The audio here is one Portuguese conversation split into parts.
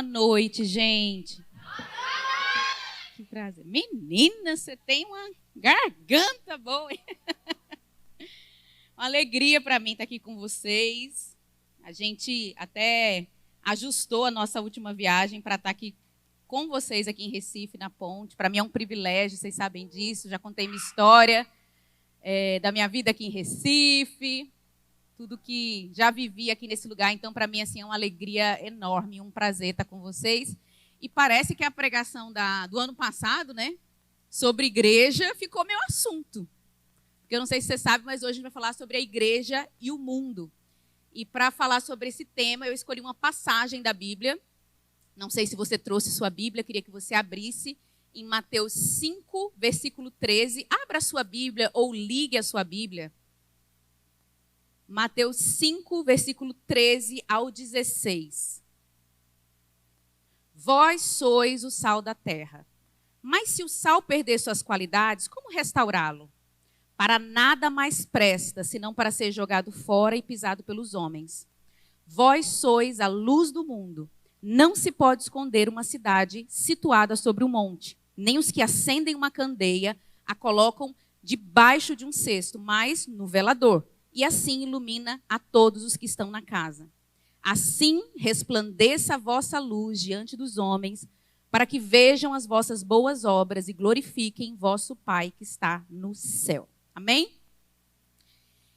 Boa noite, gente. Que prazer. Menina, você tem uma garganta boa. Uma alegria para mim estar aqui com vocês. A gente até ajustou a nossa última viagem para estar aqui com vocês aqui em Recife, na ponte. Para mim é um privilégio, vocês sabem disso. Já contei minha história da minha vida aqui em Recife, tudo que já vivi aqui nesse lugar. Então, para mim, assim, é uma alegria enorme, um prazer estar com vocês. E parece que a pregação do ano passado, né, sobre igreja, ficou meu assunto. Porque eu não sei se você sabe, mas hoje a gente vai falar sobre a igreja e o mundo. E para falar sobre esse tema, eu escolhi uma passagem da Bíblia. Não sei se você trouxe sua Bíblia, queria que você abrisse em Mateus 5, versículo 13. Abra a sua Bíblia ou ligue a sua Bíblia. Mateus 5, versículo 13 ao 16. Vós sois o sal da terra. Mas se o sal perder suas qualidades, como restaurá-lo? Para nada mais presta, senão para ser jogado fora e pisado pelos homens. Vós sois a luz do mundo. Não se pode esconder uma cidade situada sobre um monte. Nem os que acendem uma candeia a colocam debaixo de um cesto, mas no velador. E assim ilumina a todos os que estão na casa. Assim resplandeça a vossa luz diante dos homens, para que vejam as vossas boas obras e glorifiquem vosso Pai que está no céu. Amém?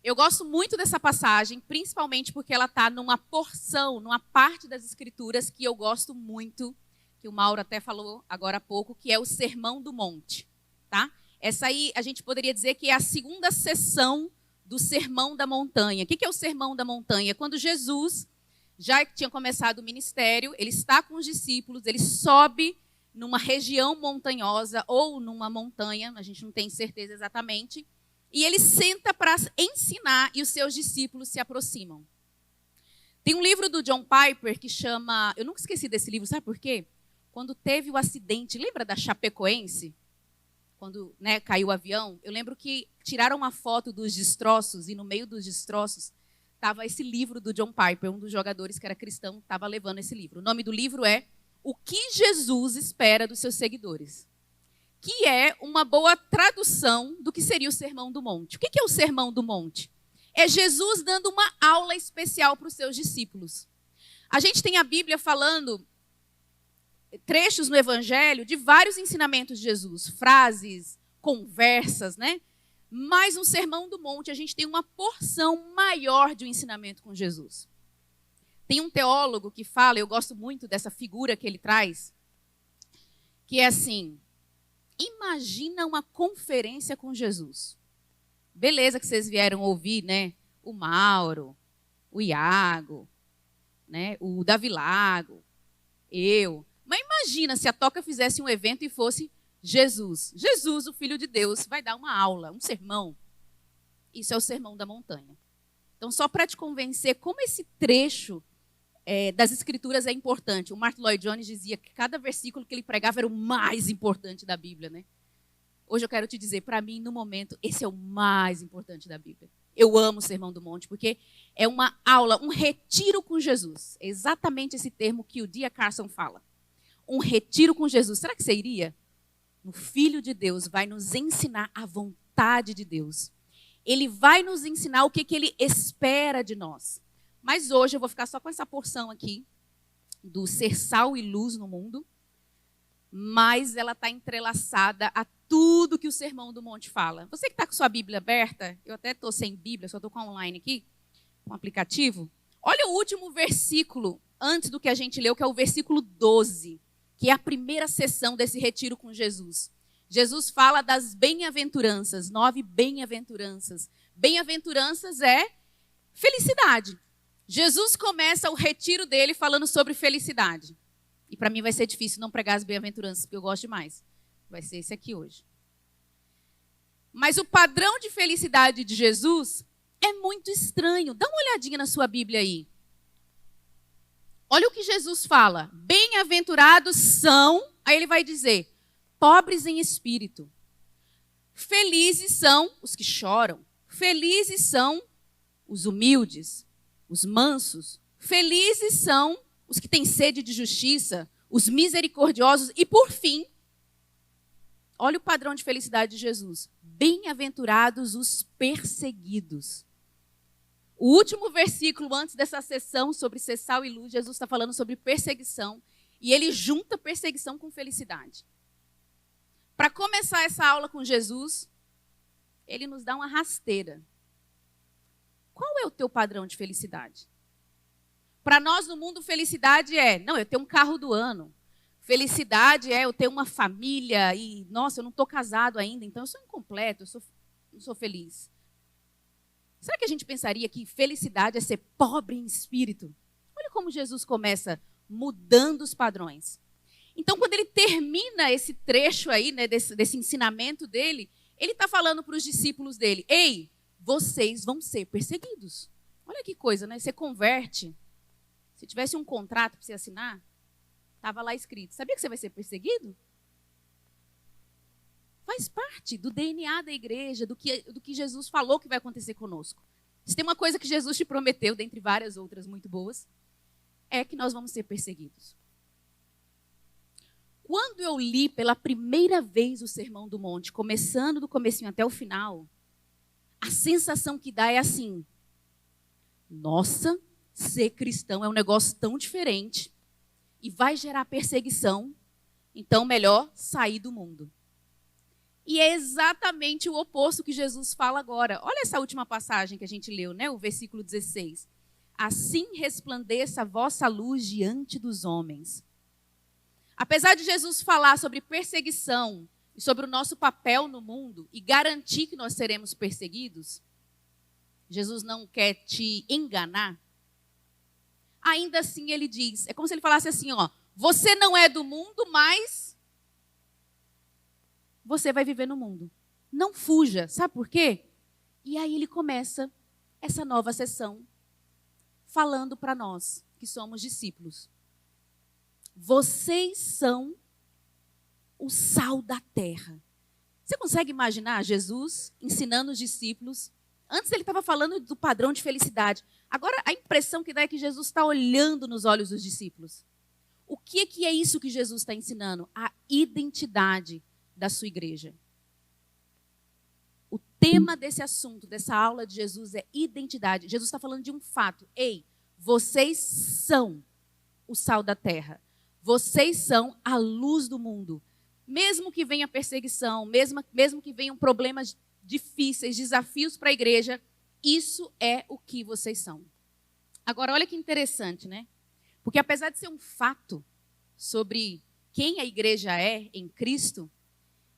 Eu gosto muito dessa passagem, principalmente porque ela está numa porção, numa parte das Escrituras que eu gosto muito, que o Mauro até falou agora há pouco, que é o Sermão do Monte. Tá? Essa aí a gente poderia dizer que é a segunda sessão do Sermão da Montanha. O que é o Sermão da Montanha? Quando Jesus já tinha começado o ministério, ele está com os discípulos, ele sobe numa região montanhosa ou numa montanha, a gente não tem certeza exatamente, e ele senta para ensinar e os seus discípulos se aproximam. Tem um livro do John Piper que chama... Eu nunca esqueci desse livro, sabe por quê? Quando teve o acidente, lembra da Chapecoense? Quando, né, caiu o avião, eu lembro que tiraram uma foto dos destroços e no meio dos destroços estava esse livro do John Piper, um dos jogadores que era cristão, estava levando esse livro. O nome do livro é O que Jesus espera dos seus seguidores, que é uma boa tradução do que seria o Sermão do Monte. O que é o Sermão do Monte? É Jesus dando uma aula especial para os seus discípulos. A gente tem a Bíblia falando trechos no Evangelho de vários ensinamentos de Jesus, frases, conversas, né? Mas no Sermão do Monte a gente tem uma porção maior de um ensinamento com Jesus. Tem um teólogo que fala, eu gosto muito dessa figura que ele traz, que é assim: imagina uma conferência com Jesus. Beleza que vocês vieram ouvir, né? O Mauro, o Iago, né? O Davi Lago, eu. Mas imagina se a Toca fizesse um evento e fosse Jesus. Jesus, o Filho de Deus, vai dar uma aula, um sermão. Isso é o Sermão da Montanha. Então, só para te convencer como esse trecho das Escrituras é importante. O Martin Lloyd Jones dizia que cada versículo que ele pregava era o mais importante da Bíblia, né? Hoje eu quero te dizer, para mim, no momento, esse é o mais importante da Bíblia. Eu amo o Sermão do Monte, porque é uma aula, um retiro com Jesus. É exatamente esse termo que o D.A. Carson fala. Um retiro com Jesus. Será que você iria? O Filho de Deus vai nos ensinar a vontade de Deus. Ele vai nos ensinar o que ele espera de nós. Mas hoje eu vou ficar só com essa porção aqui, do ser sal e luz no mundo, mas ela está entrelaçada a tudo que o Sermão do Monte fala. Você que está com sua Bíblia aberta, eu até estou sem Bíblia, só estou com a online aqui, com o aplicativo. Olha o último versículo, antes do que a gente leu, que é o versículo 12, que é a primeira sessão desse retiro com Jesus. Jesus fala das bem-aventuranças, 9 bem-aventuranças. Bem-aventuranças é felicidade. Jesus começa o retiro dele falando sobre felicidade. E para mim vai ser difícil não pregar as bem-aventuranças, porque eu gosto demais. Vai ser esse aqui hoje. Mas o padrão de felicidade de Jesus é muito estranho. Dá uma olhadinha na sua Bíblia aí. Olha o que Jesus fala. Bem-aventurados são, aí ele vai dizer, pobres em espírito. Felizes são os que choram. Felizes são os humildes, os mansos. Felizes são os que têm sede de justiça, os misericordiosos e, por fim, olha o padrão de felicidade de Jesus. Bem-aventurados os perseguidos. O último versículo antes dessa sessão sobre ser sal e luz, Jesus está falando sobre perseguição. E ele junta perseguição com felicidade. Para começar essa aula com Jesus, ele nos dá uma rasteira. Qual é o teu padrão de felicidade? Para nós no mundo, felicidade não, eu tenho um carro do ano. Felicidade eu ter uma família e, nossa, eu não estou casado ainda, então eu sou incompleto, não sou feliz. Será que a gente pensaria que felicidade é ser pobre em espírito? Olha como Jesus começa mudando os padrões. Então, quando ele termina esse trecho aí, né, desse ensinamento dele, ele está falando para os discípulos dele, ei, vocês vão ser perseguidos. Olha que coisa, né? Você converte. Se tivesse um contrato para você assinar, estava lá escrito. Sabia que você vai ser perseguido? Faz parte do DNA da igreja, do que Jesus falou que vai acontecer conosco. Se tem uma coisa que Jesus te prometeu, dentre várias outras muito boas, é que nós vamos ser perseguidos. Quando eu li pela primeira vez o Sermão do Monte, começando do comecinho até o final, a sensação que dá é assim, nossa, ser cristão é um negócio tão diferente e vai gerar perseguição, então melhor sair do mundo. E é exatamente o oposto que Jesus fala agora. Olha essa última passagem que a gente leu, né? O versículo 16. Assim resplandeça a vossa luz diante dos homens. Apesar de Jesus falar sobre perseguição e sobre o nosso papel no mundo e garantir que nós seremos perseguidos, Jesus não quer te enganar. Ainda assim ele diz, é como se ele falasse assim, ó, você não é do mundo, mas você vai viver no mundo. Não fuja, sabe por quê? E aí ele começa essa nova sessão falando para nós que somos discípulos. Vocês são o sal da terra. Você consegue imaginar Jesus ensinando os discípulos? Antes ele estava falando do padrão de felicidade. Agora a impressão que dá é que Jesus está olhando nos olhos dos discípulos. O que é isso que Jesus está ensinando? A identidade da sua igreja. O tema desse assunto, dessa aula de Jesus é identidade. Jesus está falando de um fato. Ei, vocês são o sal da terra. Vocês são a luz do mundo. Mesmo que venha perseguição, mesmo que venham problemas difíceis, desafios para a igreja, isso é o que vocês são. Agora, olha que interessante, né? Porque apesar de ser um fato sobre quem a igreja é em Cristo,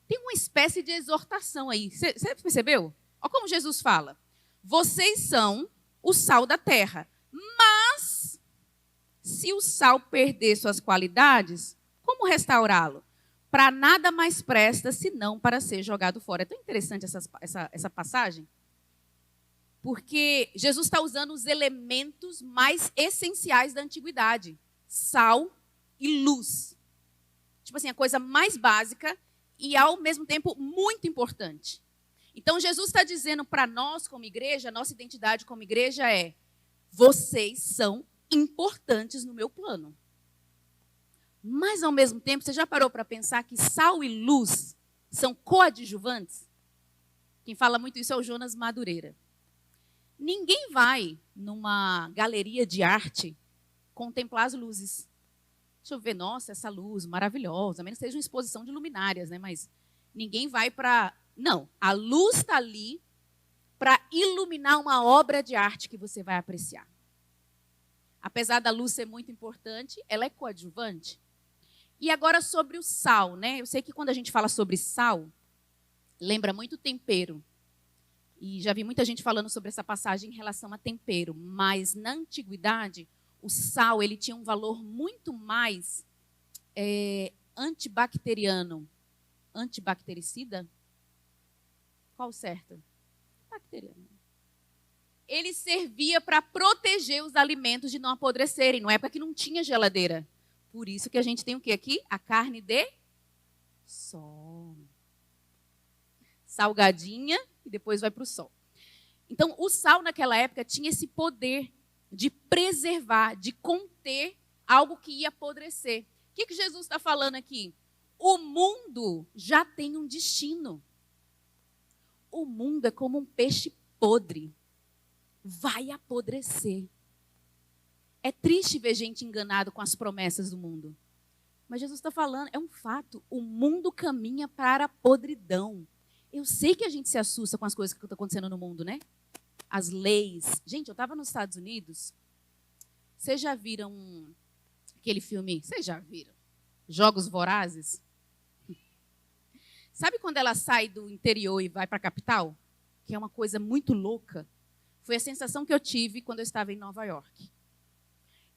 tem uma espécie de exortação aí. Você percebeu? Olha como Jesus fala. Vocês são o sal da terra, mas se o sal perder suas qualidades, como restaurá-lo? Para nada mais presta, senão para ser jogado fora. É tão interessante essa passagem, porque Jesus está usando os elementos mais essenciais da antiguidade. Sal e luz. Tipo assim, a coisa mais básica e, ao mesmo tempo, muito importante. Então, Jesus está dizendo para nós, como igreja, a nossa identidade como igreja é: vocês são importantes no meu plano. Mas, ao mesmo tempo, você já parou para pensar que sal e luz são coadjuvantes? Quem fala muito isso é o Jonas Madureira. Ninguém vai numa galeria de arte contemplar as luzes. Deixa eu ver, nossa, essa luz maravilhosa, a menos que seja uma exposição de luminárias, né? Mas ninguém vai para... Não, a luz está ali para iluminar uma obra de arte que você vai apreciar. Apesar da luz ser muito importante, ela é coadjuvante. E agora sobre o sal, né? Eu sei que quando a gente fala sobre sal, lembra muito tempero. E já vi muita gente falando sobre essa passagem em relação a tempero. Mas na antiguidade, o sal ele tinha um valor muito mais antibacteriano. Antibactericida? Qual certo? Bacteriano. Ele servia para proteger os alimentos de não apodrecerem. Numa época que não tinha geladeira. Por isso que a gente tem o que aqui? A carne de sol. Salgadinha e depois vai para o sol. Então, o sal naquela época tinha esse poder de preservar, de conter algo que ia apodrecer. O que Jesus está falando aqui? O mundo já tem um destino. O mundo é como um peixe podre. Vai apodrecer. É triste ver gente enganada com as promessas do mundo. Mas Jesus está falando, é um fato. O mundo caminha para a podridão. Eu sei que a gente se assusta com as coisas que estão acontecendo no mundo, né? As leis. Gente, eu estava nos Estados Unidos. Vocês já viram aquele filme? Vocês já viram? Jogos Vorazes? Sabe quando ela sai do interior e vai para a capital? Que é uma coisa muito louca. Foi a sensação que eu tive quando eu estava em Nova York.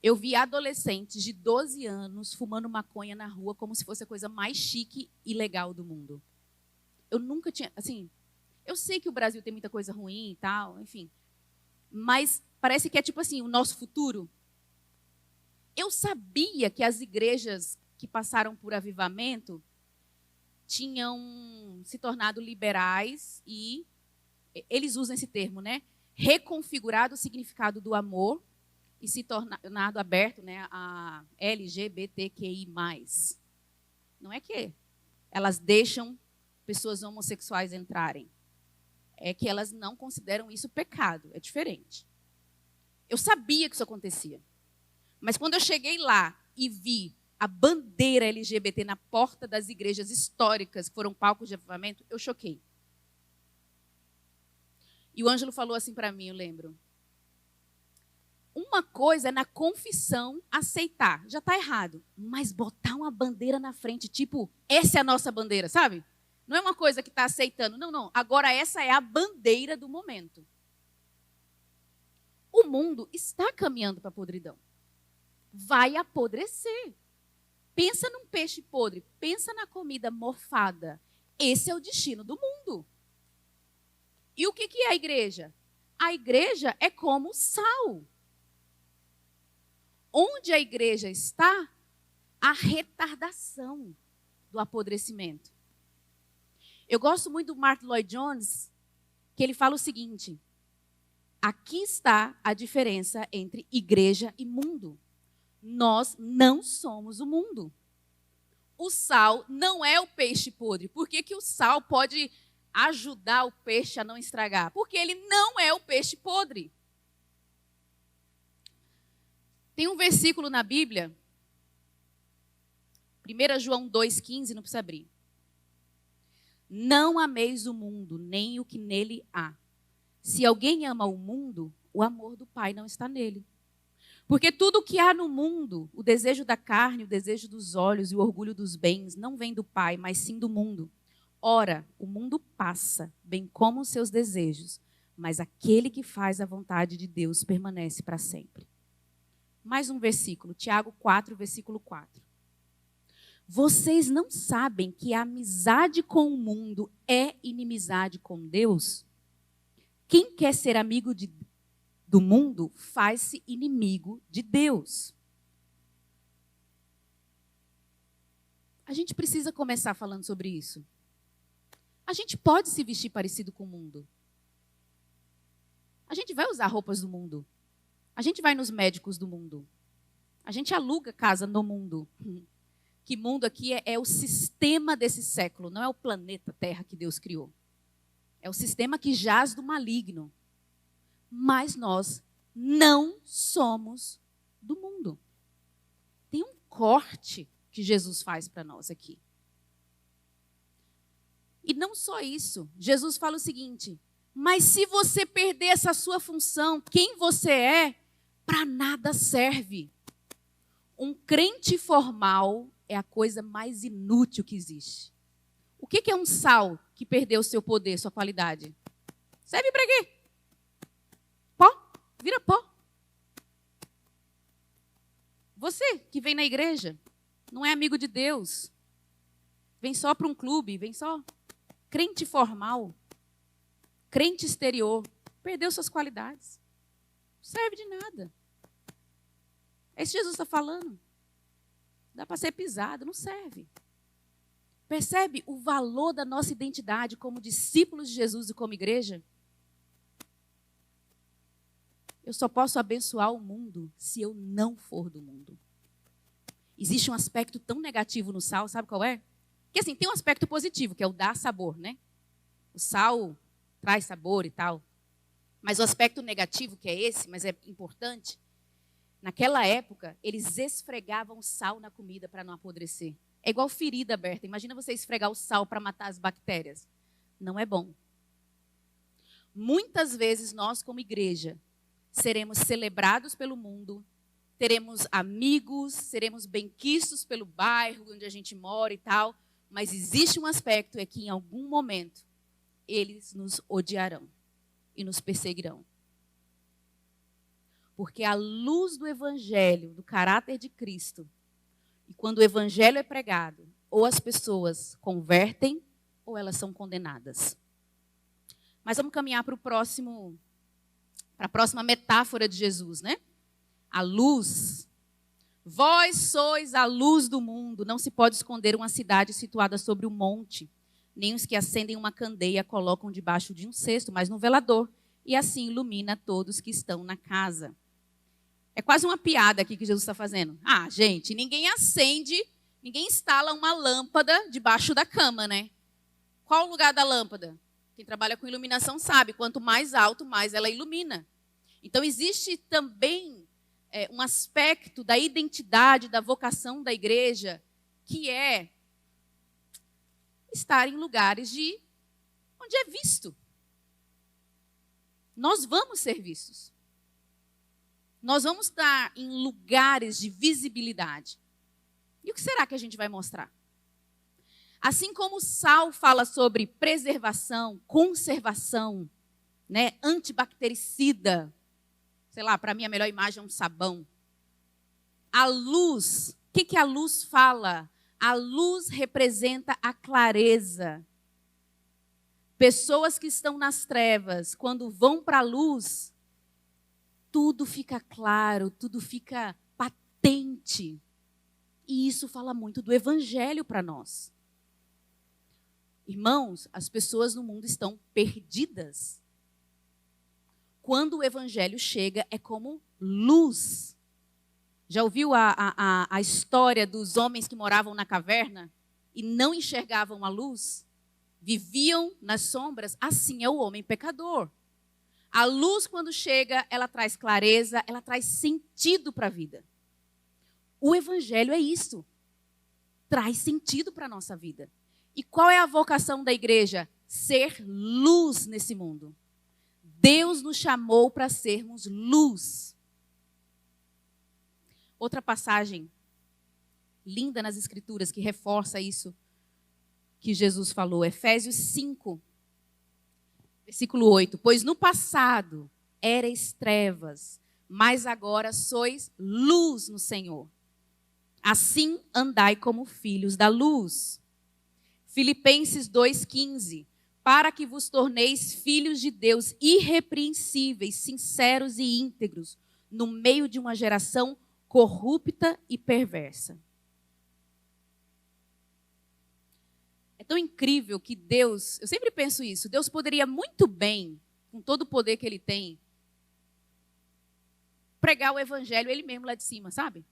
Eu vi adolescentes de 12 anos fumando maconha na rua como se fosse a coisa mais chique e legal do mundo. Eu nunca tinha, assim, eu sei que o Brasil tem muita coisa ruim e tal, enfim, mas parece que é tipo assim, o nosso futuro. Eu sabia que as igrejas que passaram por avivamento tinham se tornado liberais e eles usam esse termo, né? Reconfigurado o significado do amor e se tornado aberto, né, a LGBTQI+. Não é que elas deixam pessoas homossexuais entrarem. É que elas não consideram isso pecado. É diferente. Eu sabia que isso acontecia. Mas quando eu cheguei lá e vi a bandeira LGBT na porta das igrejas históricas que foram palcos de avivamento, eu choquei. E o Ângelo falou assim para mim, eu lembro. Uma coisa é na confissão aceitar, já está errado, mas botar uma bandeira na frente, tipo, essa é a nossa bandeira, sabe? Não é uma coisa que está aceitando, não. Agora essa é a bandeira do momento. O mundo está caminhando para a podridão. Vai apodrecer. Pensa num peixe podre, pensa na comida mofada. Esse é o destino do mundo. E o que é a igreja? A igreja é como sal. Onde a igreja está, a retardação do apodrecimento. Eu gosto muito do Martyn Lloyd-Jones, que ele fala o seguinte: aqui está a diferença entre igreja e mundo. Nós não somos o mundo. O sal não é o peixe podre. Por que o sal pode ajudar o peixe a não estragar? Porque ele não é o peixe podre. Tem um versículo na Bíblia, 1 João 2,15, não precisa abrir. Não ameis o mundo, nem o que nele há. Se alguém ama o mundo, o amor do Pai não está nele. Porque tudo o que há no mundo, o desejo da carne, o desejo dos olhos e o orgulho dos bens, não vem do Pai, mas sim do mundo. Ora, o mundo passa, bem como os seus desejos, mas aquele que faz a vontade de Deus permanece para sempre. Mais um versículo, Tiago 4, versículo 4. Vocês não sabem que a amizade com o mundo é inimizade com Deus? Quem quer ser amigo do mundo faz-se inimigo de Deus. A gente precisa começar falando sobre isso. A gente pode se vestir parecido com o mundo. A gente vai usar roupas do mundo. A gente vai nos médicos do mundo. A gente aluga casa no mundo. Que mundo aqui é o sistema desse século, não é o planeta Terra que Deus criou. É o sistema que jaz do maligno. Mas nós não somos do mundo. Tem um corte que Jesus faz para nós aqui. E não só isso. Jesus fala o seguinte: mas se você perder essa sua função, quem você é, para nada serve. Um crente formal é a coisa mais inútil que existe. O que é um sal que perdeu seu poder, sua qualidade? Serve para quê? Pó? Vira pó. Você que vem na igreja, não é amigo de Deus. Vem só para um clube, vem só. Crente formal, crente exterior, perdeu suas qualidades. Não serve de nada. É isso que Jesus está falando. Dá para ser pisado, não serve. Percebe o valor da nossa identidade como discípulos de Jesus e como igreja? Eu só posso abençoar o mundo se eu não for do mundo. existe um aspecto tão negativo no sal, sabe qual é? Porque assim, tem um aspecto positivo, que é o dar sabor, né? O sal traz sabor e tal. Mas o aspecto negativo, que é esse, mas é importante, naquela época, eles esfregavam sal na comida para não apodrecer. É igual ferida aberta. Imagina você esfregar o sal para matar as bactérias. Não é bom. Muitas vezes nós, como igreja, seremos celebrados pelo mundo, teremos amigos, seremos benquistos pelo bairro onde a gente mora e tal, mas existe um aspecto, é que em algum momento eles nos odiarão e nos perseguirão. Porque a luz do evangelho, do caráter de Cristo, e quando o evangelho é pregado, ou as pessoas convertem, ou elas são condenadas. Mas vamos caminhar para a próxima metáfora de Jesus, né? A luz. Vós sois a luz do mundo. Não se pode esconder uma cidade situada sobre um monte. Nem os que acendem uma candeia colocam debaixo de um cesto, mas no velador. E assim ilumina todos que estão na casa. É quase uma piada aqui que Jesus está fazendo. Ah, gente, ninguém instala uma lâmpada debaixo da cama, né? Qual o lugar da lâmpada? Quem trabalha com iluminação sabe, quanto mais alto, mais ela ilumina. Então, existe também um aspecto da identidade, da vocação da igreja, que é estar em lugares onde é visto. Nós vamos ser vistos. Nós vamos estar em lugares de visibilidade. E o que será que a gente vai mostrar? Assim como o sal fala sobre preservação, conservação, né, antibactericida, sei lá, para mim a melhor imagem é um sabão. A luz, o que a luz fala? A luz representa a clareza. Pessoas que estão nas trevas, quando vão para a luz, tudo fica claro, tudo fica patente. E isso fala muito do evangelho para nós. Irmãos, as pessoas no mundo estão perdidas. Quando o evangelho chega, é como luz. Já ouviu a história dos homens que moravam na caverna e não enxergavam a luz? Viviam nas sombras? Assim é o homem pecador. A luz, quando chega, ela traz clareza, ela traz sentido para a vida. O evangelho é isso. Traz sentido para a nossa vida. E qual é a vocação da igreja? Ser luz nesse mundo. Deus nos chamou para sermos luz. Outra passagem linda nas Escrituras que reforça isso que Jesus falou. Efésios 5, versículo 8. Pois no passado erais trevas, mas agora sois luz no Senhor. Assim andai como filhos da luz. Filipenses 2,15. Para que vos torneis filhos de Deus irrepreensíveis, sinceros e íntegros, no meio de uma geração corrupta e perversa. É tão incrível que Deus, eu sempre penso isso, Deus poderia muito bem, com todo o poder que Ele tem, pregar o evangelho Ele mesmo lá de cima, sabe?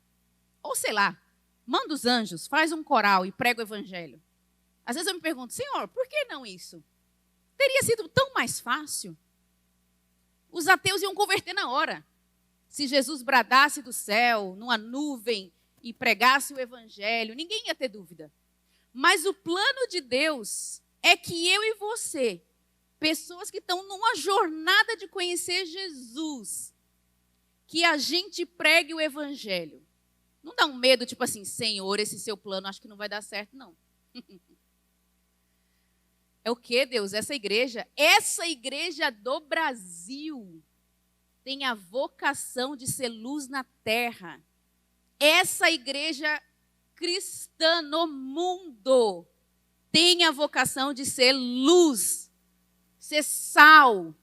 Ou sei lá, manda os anjos, faz um coral e prega o evangelho. Às vezes eu me pergunto, Senhor, por que não isso? Teria sido tão mais fácil. Os ateus iam converter na hora. Se Jesus bradasse do céu, numa nuvem, e pregasse o evangelho, ninguém ia ter dúvida. Mas o plano de Deus é que eu e você, pessoas que estão numa jornada de conhecer Jesus, que a gente pregue o evangelho. Não dá um medo, tipo assim, Senhor, esse seu plano acho que não vai dar certo, não. É o que, Deus? Essa igreja do Brasil tem a vocação de ser luz na terra. Essa igreja cristã no mundo tem a vocação de ser luz, ser sal.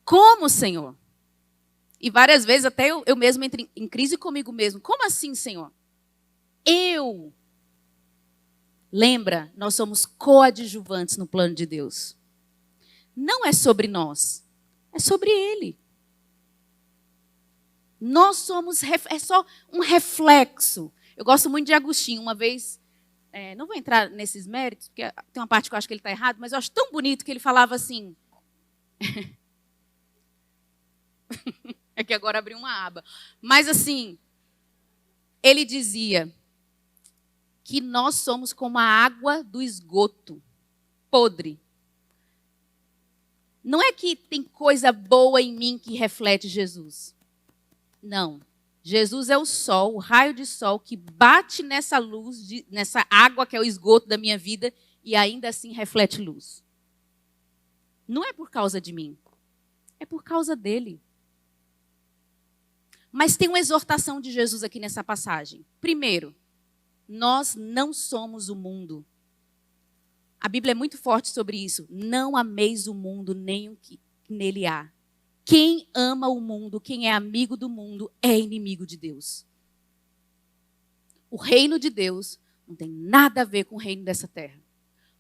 Como, Senhor? E várias vezes até eu mesmo entro em crise comigo mesmo. Como assim, Senhor? Lembra, nós somos coadjuvantes no plano de Deus. Não é sobre nós, é sobre Ele. Nós somos, é só um reflexo. Eu gosto muito de Agostinho. Uma vez, não vou entrar nesses méritos, porque tem uma parte que eu acho que ele está errado, mas eu acho tão bonito que ele falava assim... É que agora abriu uma aba. Mas assim, ele dizia que nós somos como a água do esgoto, podre. Não é que tem coisa boa em mim que reflete Jesus. Não. Jesus é o sol, o raio de sol que bate nessa luz, nessa água que é o esgoto da minha vida e ainda assim reflete luz. Não é por causa de mim. É por causa dele. Mas tem uma exortação de Jesus aqui nessa passagem. Primeiro, nós não somos o mundo. A Bíblia é muito forte sobre isso. Não ameis o mundo, nem o que nele há. Quem ama o mundo, quem é amigo do mundo, é inimigo de Deus. O reino de Deus não tem nada a ver com o reino dessa terra.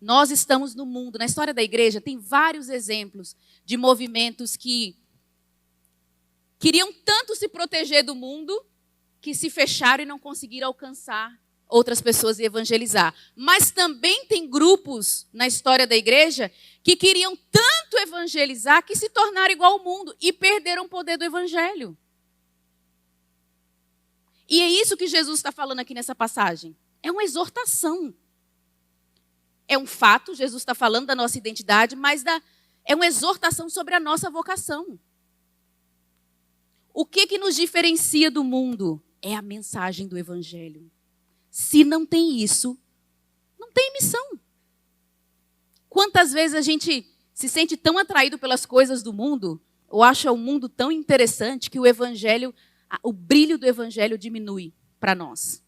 Nós estamos no mundo. Na história da igreja tem vários exemplos de movimentos que queriam tanto se proteger do mundo que se fecharam e não conseguiram alcançar outras pessoas e evangelizar. Mas também tem grupos na história da igreja que queriam tanto evangelizar que se tornaram igual ao mundo e perderam o poder do evangelho. E é isso que Jesus está falando aqui nessa passagem. É uma exortação. É um fato, Jesus está falando da nossa identidade, mas é uma exortação sobre a nossa vocação. O que nos diferencia do mundo? É a mensagem do evangelho. Se não tem isso, não tem missão. Quantas vezes a gente se sente tão atraído pelas coisas do mundo, ou acha o mundo tão interessante que o evangelho, o brilho do evangelho diminui para nós?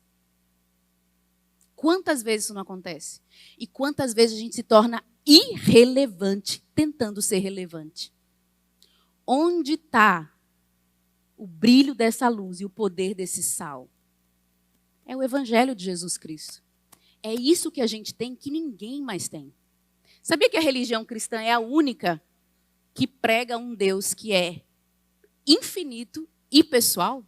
Quantas vezes isso não acontece? E quantas vezes a gente se torna irrelevante tentando ser relevante? Onde está o brilho dessa luz e o poder desse sal? É o evangelho de Jesus Cristo. É isso que a gente tem que ninguém mais tem. Sabia que a religião cristã é a única que prega um Deus que é infinito e pessoal?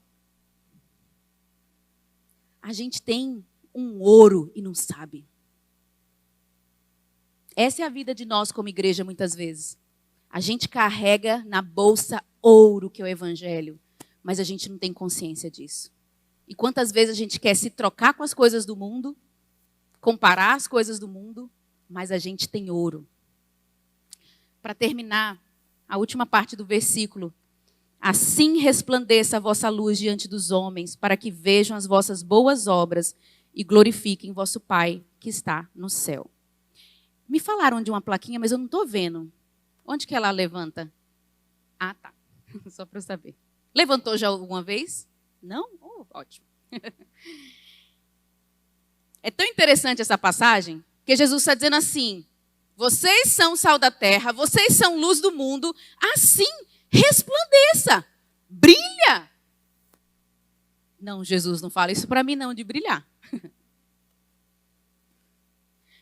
A gente tem um ouro e não sabe. Essa é a vida de nós como igreja muitas vezes. A gente carrega na bolsa ouro, que é o evangelho, mas a gente não tem consciência disso. E quantas vezes a gente quer se trocar com as coisas do mundo, comparar as coisas do mundo, mas a gente tem ouro. Para terminar, a última parte do versículo. Assim resplandeça a vossa luz diante dos homens, para que vejam as vossas boas obras e glorifiquem vosso Pai que está no céu. Me falaram de uma plaquinha, mas eu não estou vendo. Onde que ela levanta? Ah, tá. Só para eu saber. Levantou já alguma vez? Não? Oh, ótimo. É tão interessante essa passagem, que Jesus está dizendo assim: vocês são sal da terra, vocês são luz do mundo, assim resplandeça, brilha. Não, Jesus não fala isso para mim não, de brilhar.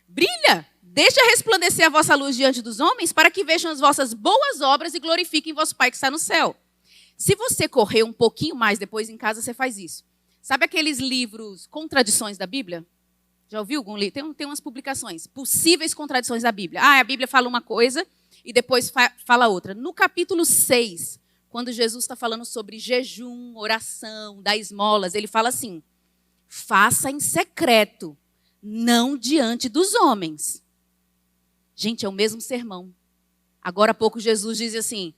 Brilha, deixa resplandecer a vossa luz diante dos homens, para que vejam as vossas boas obras e glorifiquem vosso Pai que está no céu. Se você correr um pouquinho mais depois em casa, você faz isso. Sabe aqueles livros Contradições da Bíblia? Já ouviu algum livro? Tem umas publicações. Possíveis contradições da Bíblia. A Bíblia fala uma coisa e depois fala outra. No capítulo 6, quando Jesus está falando sobre jejum, oração, dar esmolas, ele fala assim: faça em secreto, não diante dos homens. Gente, é o mesmo sermão. Agora há pouco Jesus diz assim: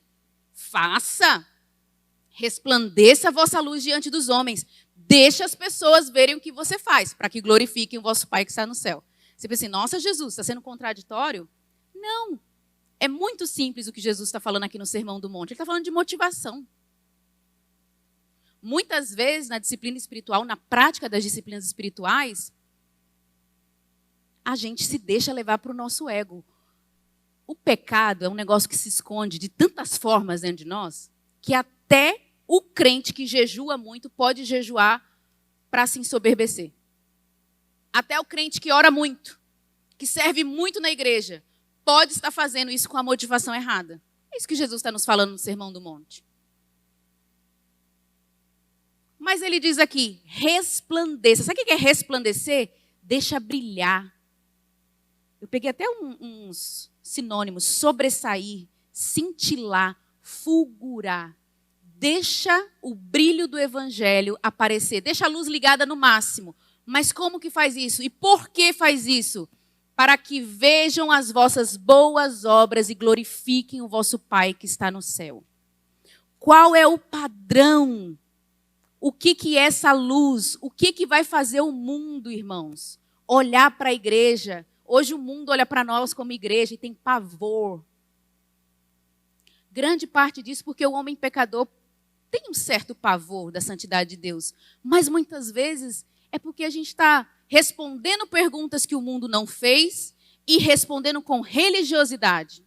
resplandeça a vossa luz diante dos homens. Deixa as pessoas verem o que você faz, para que glorifiquem o vosso Pai que está no céu. Você pensa assim: nossa, Jesus, está sendo contraditório? Não. É muito simples o que Jesus está falando aqui no Sermão do Monte. Ele está falando de motivação. Muitas vezes, na disciplina espiritual, na prática das disciplinas espirituais, a gente se deixa levar para o nosso ego. O pecado é um negócio que se esconde de tantas formas dentro de nós, que até o crente que jejua muito pode jejuar para se ensoberbecer. Até o crente que ora muito, que serve muito na igreja, pode estar fazendo isso com a motivação errada. É isso que Jesus está nos falando no Sermão do Monte. Mas ele diz aqui, resplandeça. Sabe o que é resplandecer? Deixa brilhar. Eu peguei até uns sinônimos. Sobressair, cintilar, fulgurar. Deixa o brilho do evangelho aparecer. Deixa a luz ligada no máximo. Mas como que faz isso? E por que faz isso? Para que vejam as vossas boas obras e glorifiquem o vosso Pai que está no céu. Qual é o padrão? O que é essa luz? O que vai fazer o mundo, irmãos? Olhar para a igreja. Hoje o mundo olha para nós como igreja e tem pavor. Grande parte disso porque o homem pecador tem um certo pavor da santidade de Deus. Mas muitas vezes é porque a gente está respondendo perguntas que o mundo não fez e respondendo com religiosidade.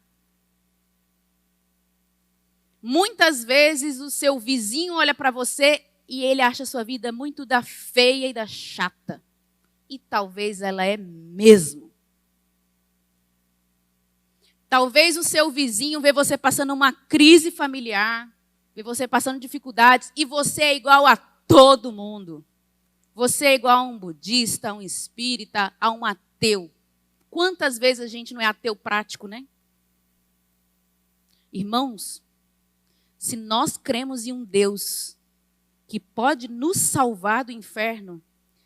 Muitas vezes o seu vizinho olha para você e ele acha a sua vida muito da feia e da chata. E talvez ela é mesmo. Talvez o seu vizinho vê você passando uma crise familiar, vê você passando dificuldades e você é igual a todo mundo. Você é igual a um budista, a um espírita, a um ateu. Quantas vezes a gente não é ateu prático, né? Irmãos, se nós cremos em um Deus que pode nos salvar do inferno,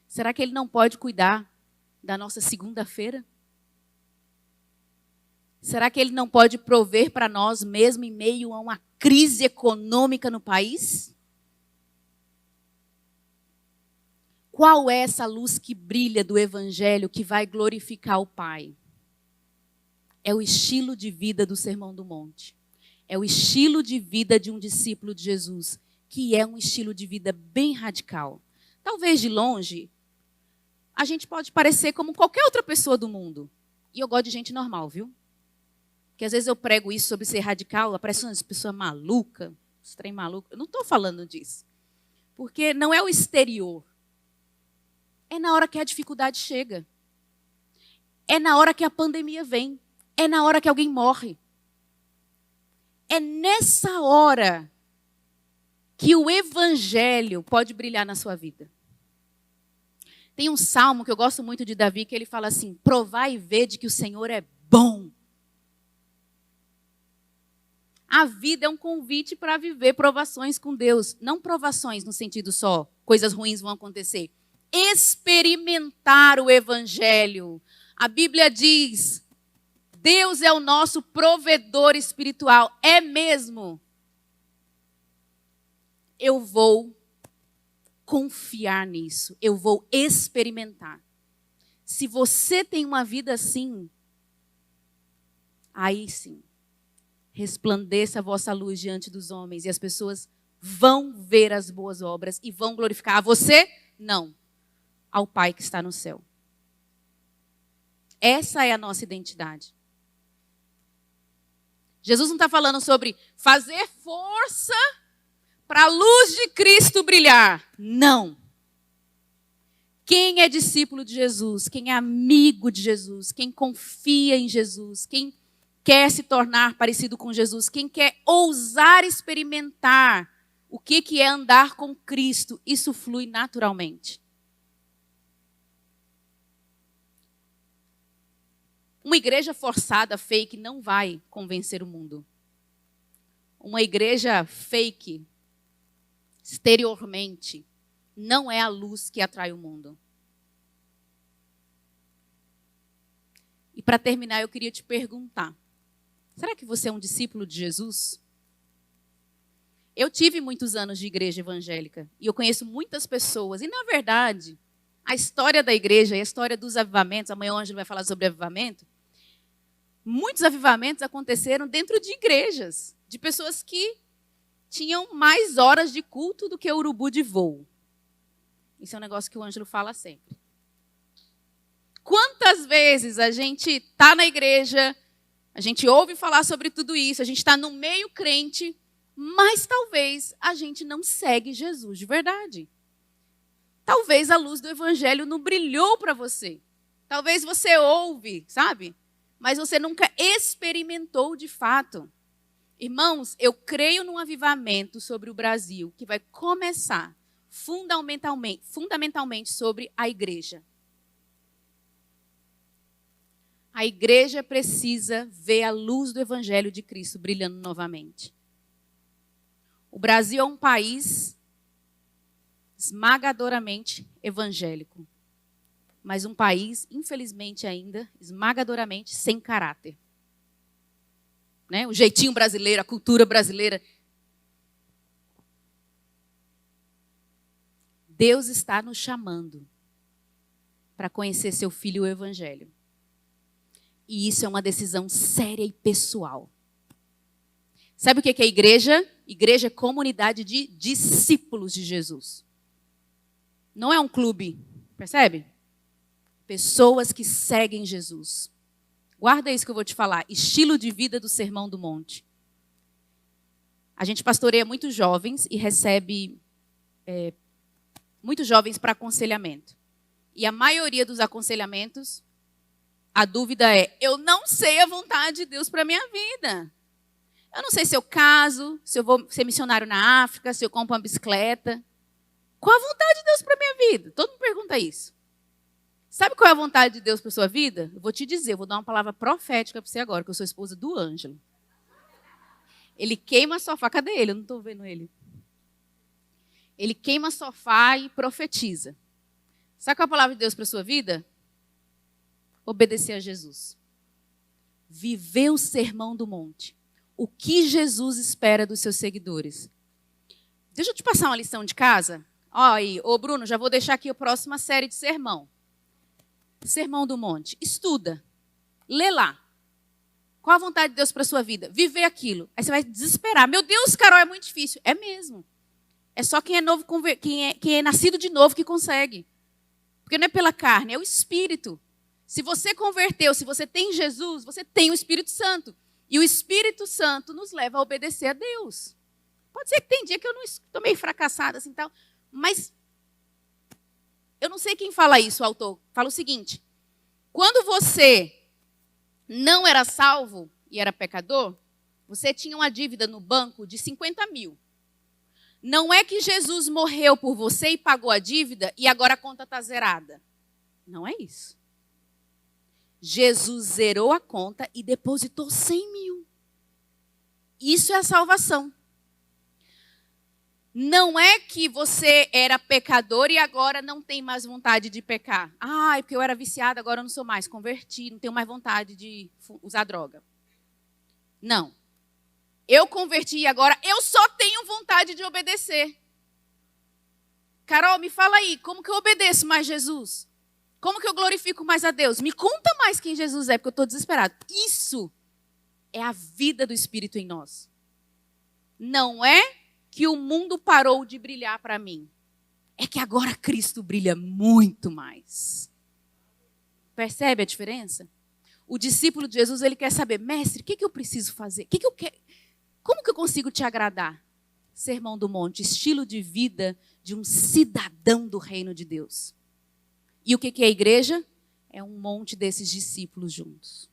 será que Ele não pode cuidar da nossa segunda-feira? Será que Ele não pode prover para nós mesmo em meio a uma crise econômica no país? Qual é essa luz que brilha do Evangelho que vai glorificar o Pai? É o estilo de vida do Sermão do Monte. É o estilo de vida de um discípulo de Jesus, que é um estilo de vida bem radical. Talvez de longe, a gente pode parecer como qualquer outra pessoa do mundo. E eu gosto de gente normal, viu? Porque às vezes eu prego isso sobre ser radical, aparece uma pessoa maluca, estranho maluco. Eu não estou falando disso. Porque não é o exterior. É na hora que a dificuldade chega. É na hora que a pandemia vem. É na hora que alguém morre. É nessa hora que o evangelho pode brilhar na sua vida. Tem um salmo que eu gosto muito de Davi, que ele fala assim: provai e vede que o Senhor é bom. A vida é um convite para viver provações com Deus. Não provações no sentido só, coisas ruins vão acontecer. Experimentar o evangelho. A Bíblia diz: Deus é o nosso provedor espiritual. É mesmo. Eu vou confiar nisso. Eu vou experimentar. Se você tem uma vida assim, aí sim, resplandeça a vossa luz diante dos homens e as pessoas vão ver as boas obras e vão glorificar a você? Não. Ao Pai que está no céu. Essa é a nossa identidade. Jesus não está falando sobre fazer força para a luz de Cristo brilhar. Não. Quem é discípulo de Jesus, quem é amigo de Jesus, quem confia em Jesus, quem quer se tornar parecido com Jesus, quem quer ousar experimentar o que é andar com Cristo, isso flui naturalmente. Uma igreja forçada, fake, não vai convencer o mundo. Uma igreja fake, exteriormente, não é a luz que atrai o mundo. E para terminar, eu queria te perguntar: será que você é um discípulo de Jesus? Eu tive muitos anos de igreja evangélica e eu conheço muitas pessoas. E, na verdade, a história da igreja e a história dos avivamentos, amanhã o Ângelo vai falar sobre avivamento, muitos avivamentos aconteceram dentro de igrejas, de pessoas que tinham mais horas de culto do que o urubu de voo. Isso é um negócio que o Ângelo fala sempre. Quantas vezes a gente está na igreja, a gente ouve falar sobre tudo isso, a gente está no meio crente, mas talvez a gente não segue Jesus de verdade. Talvez a luz do evangelho não brilhou para você. Talvez você ouve, sabe? Mas você nunca experimentou de fato. Irmãos, eu creio num avivamento sobre o Brasil que vai começar fundamentalmente sobre a igreja. A igreja precisa ver a luz do evangelho de Cristo brilhando novamente. O Brasil é um país esmagadoramente evangélico, mas um país, infelizmente ainda, esmagadoramente sem caráter. Né? O jeitinho brasileiro, a cultura brasileira. Deus está nos chamando para conhecer seu filho, o evangelho. E isso é uma decisão séria e pessoal. Sabe o que é igreja? Igreja é comunidade de discípulos de Jesus. Não é um clube, percebe? Pessoas que seguem Jesus. Guarda isso que eu vou te falar. Estilo de vida do Sermão do Monte. A gente pastoreia muitos jovens e recebe muitos jovens para aconselhamento. E a maioria dos aconselhamentos, a dúvida é: eu não sei a vontade de Deus para a minha vida. Eu não sei se eu caso, se eu vou ser missionário na África, se eu compro uma bicicleta. Qual a vontade de Deus para a minha vida? Todo mundo pergunta isso. Sabe qual é a vontade de Deus para a sua vida? Eu vou te dizer, eu vou dar uma palavra profética para você agora, que eu sou esposa do Ângelo. Ele queima sofá. Cadê ele? Eu não estou vendo ele. Ele queima sofá e profetiza. Sabe qual é a palavra de Deus para a sua vida? Obedecer a Jesus. Viver o sermão do monte. O que Jesus espera dos seus seguidores. Deixa eu te passar uma lição de casa. Ó, aí, ô Bruno, já vou deixar aqui a próxima série de sermão. Sermão do Monte. Estuda. Lê lá. Qual a vontade de Deus para a sua vida? Viver aquilo. Aí você vai desesperar. Meu Deus, Carol, é muito difícil. É mesmo. É só quem é novo, quem é nascido de novo que consegue. Porque não é pela carne, é o Espírito. Se você converteu, se você tem Jesus, você tem o Espírito Santo. E o Espírito Santo nos leva a obedecer a Deus. Pode ser que tem dia que eu não estou meio fracassada assim tal, mas eu não sei quem fala isso, o autor. Fala o seguinte: quando você não era salvo e era pecador, você tinha uma dívida no banco de 50 mil. Não é que Jesus morreu por você e pagou a dívida e agora a conta está zerada. Não é isso. Jesus zerou a conta e depositou 100 mil. Isso é a salvação. Não é que você era pecador e agora não tem mais vontade de pecar. Ah, é porque eu era viciado, agora eu não sou mais. Converti, não tenho mais vontade de usar droga. Não. Eu converti e agora eu só tenho vontade de obedecer. Carol, me fala aí, como que eu obedeço mais Jesus? Como que eu glorifico mais a Deus? Me conta mais quem Jesus é, porque eu estou desesperado. Isso é a vida do Espírito em nós. Não é que o mundo parou de brilhar para mim. É que agora Cristo brilha muito mais. Percebe a diferença? O discípulo de Jesus, ele quer saber: mestre, o que eu preciso fazer? Como que eu consigo te agradar? Sermão do Monte, estilo de vida de um cidadão do reino de Deus. E o que é a igreja? É um monte desses discípulos juntos.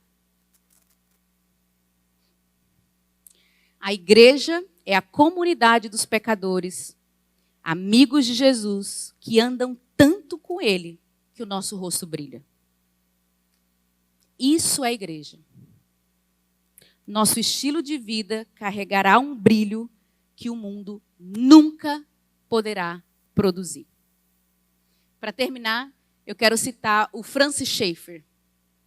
A igreja é a comunidade dos pecadores, amigos de Jesus, que andam tanto com Ele que o nosso rosto brilha. Isso é a igreja. Nosso estilo de vida carregará um brilho que o mundo nunca poderá produzir. Para terminar, eu quero citar o Francis Schaeffer.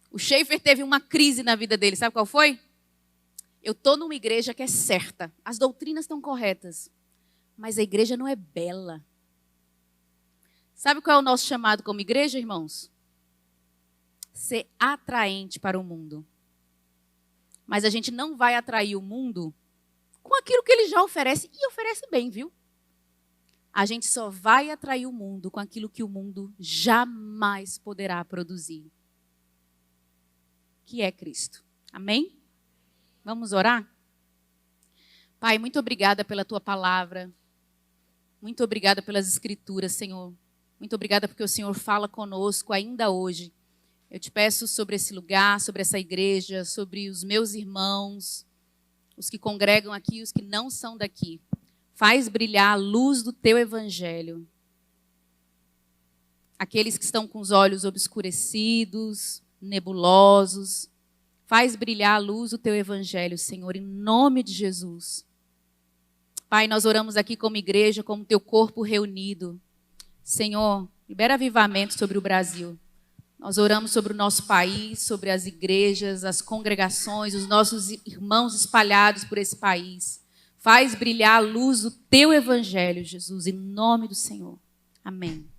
O Schaeffer teve uma crise na vida dele, sabe qual foi? Eu estou numa igreja que é certa, as doutrinas estão corretas, mas a igreja não é bela. Sabe qual é o nosso chamado como igreja, irmãos? Ser atraente para o mundo. Mas a gente não vai atrair o mundo com aquilo que ele já oferece, e oferece bem, viu? A gente só vai atrair o mundo com aquilo que o mundo jamais poderá produzir, que é Cristo. Amém? Vamos orar? Pai, muito obrigada pela Tua palavra. Muito obrigada pelas Escrituras, Senhor. Muito obrigada porque o Senhor fala conosco ainda hoje. Eu te peço sobre esse lugar, sobre essa igreja, sobre os meus irmãos, os que congregam aqui e os que não são daqui. Faz brilhar a luz do Teu Evangelho. aqueles que estão com os olhos obscurecidos, nebulosos. Faz brilhar a luz do teu evangelho, Senhor, em nome de Jesus. Pai, nós oramos aqui como igreja, como teu corpo reunido. Senhor, libera avivamento sobre o Brasil. Nós oramos sobre o nosso país, sobre as igrejas, as congregações, os nossos irmãos espalhados por esse país. Faz brilhar a luz do teu evangelho, Jesus, em nome do Senhor. Amém.